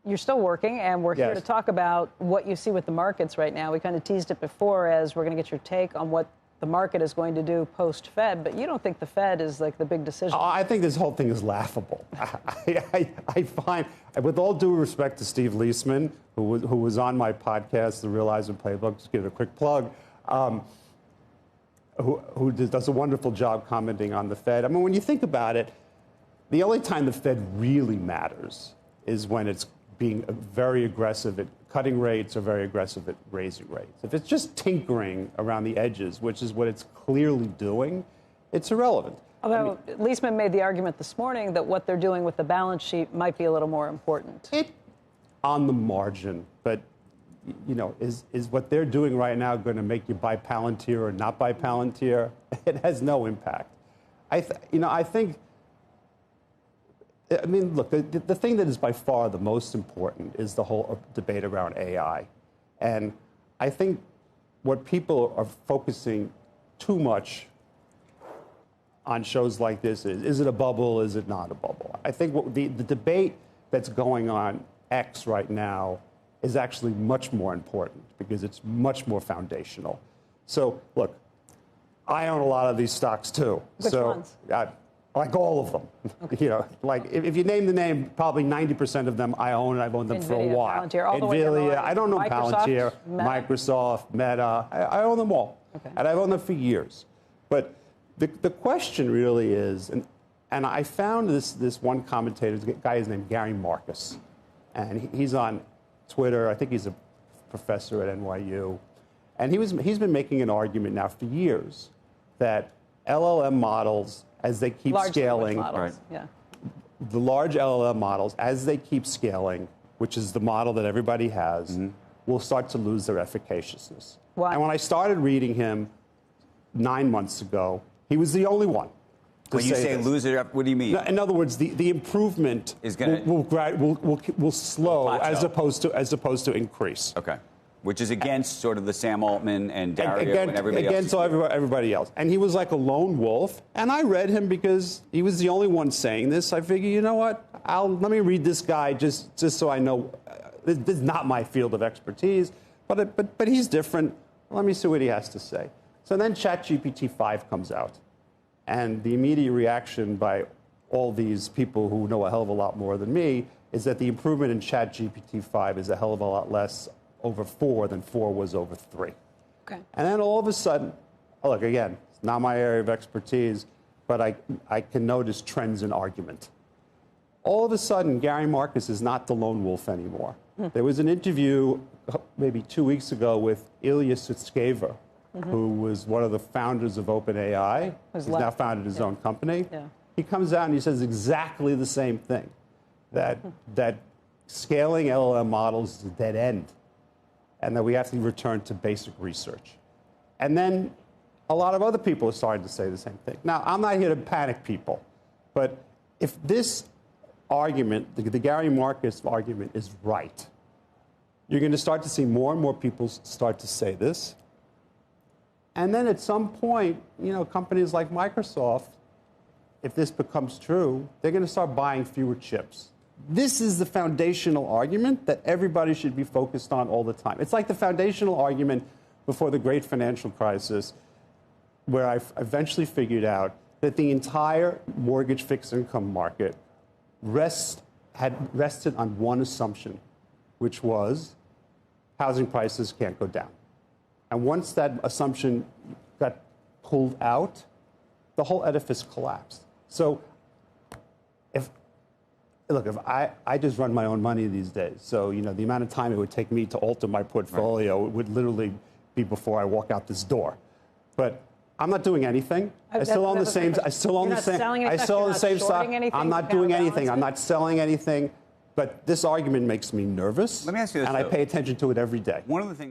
You're still working, and we're here to talk about what you see with the markets right now. We kind of teased it before as we're going to get your take on what the market is going to do post-Fed, but you don't think the Fed is like the big decision? I think this whole thing is laughable. I find, with all due respect to Steve Eisman, who was on my podcast, The Realizing Playbook, just give it a quick plug, who does a wonderful job commenting on the Fed. I mean, when you think about it, the only time the Fed really matters is when it's being very aggressive at cutting rates or very aggressive at raising rates. If it's just tinkering around the edges, which is what it's clearly doing, it's irrelevant. Although Eisman made the argument this morning that what they're doing with the balance sheet might be a little more important. On the margin, but you know, is what they're doing right now going to make you buy Palantir or not buy Palantir? It has no impact. I think. I mean, look, the thing that is by far the most important is the whole debate around AI. And I think what people are focusing too much on shows like this is it a bubble, is it not a bubble? I think what the debate that's going on X right now is actually much more important because it's much more foundational. So, look, I own a lot of these stocks too. Which ones? Like all of them. Okay. You know, like if you name the name, probably 90% of them I own, and I've owned them for a while. Nvidia, I don't know Palantir, Meta. Microsoft, Meta. I own them all. Okay. And I've owned them for years. But the question really is, and I found this one commentator, this guy is named Gary Marcus, and he's on Twitter. I think he's a professor at NYU. And he's been making an argument now for years that LLM models, as they keep scaling, the large LLM models, as they keep scaling, which is the model that everybody has, will start to lose their efficaciousness. Why? And when I started reading him 9 months ago, he was the only one. When you say lose it, what do you mean? In other words, the improvement will slow as opposed to increase. Okay. Which is against sort of the Sam Altman and Dario and everybody else. Against everybody else. And he was like a lone wolf. And I read him because he was the only one saying this. I figured, you know what? Let me read this guy just so I know. This is not my field of expertise, but he's different. Let me see what he has to say. So then ChatGPT 5 comes out. And the immediate reaction by all these people who know a hell of a lot more than me is that the improvement in ChatGPT 5 is a hell of a lot less over 4 than 4 was over 3. Okay. And then all of a sudden, look, again, it's not my area of expertise, but I can notice trends in argument. All of a sudden, Gary Marcus is not the lone wolf anymore. There was an interview maybe 2 weeks ago with Ilya Sutskever, who was one of the founders of OpenAI. He's now founded his own company. Yeah. He comes out and he says exactly the same thing, that scaling LLM models is a dead end, and that we have to return to basic research. And then a lot of other people are starting to say the same thing. Now, I'm not here to panic people, but if this argument, the Gary Marcus argument, is right, you're going to start to see more and more people start to say this. And then at some point, you know, companies like Microsoft, if this becomes true, they're going to start buying fewer chips. This is the foundational argument that everybody should be focused on all the time. It's like the foundational argument before the great financial crisis, where I eventually figured out that the entire mortgage fixed income market had rested on one assumption, which was housing prices can't go down. And once that assumption got pulled out, the whole edifice collapsed. So if I just run my own money these days, so you know the amount of time it would take me to alter my portfolio would literally be before I walk out this door. But I'm not doing anything. I still own the same. I still own the same. I still own the same stock. I'm not doing anything. I'm not selling anything. But this argument makes me nervous. Let me ask you this, and I pay attention to it every day. One of the things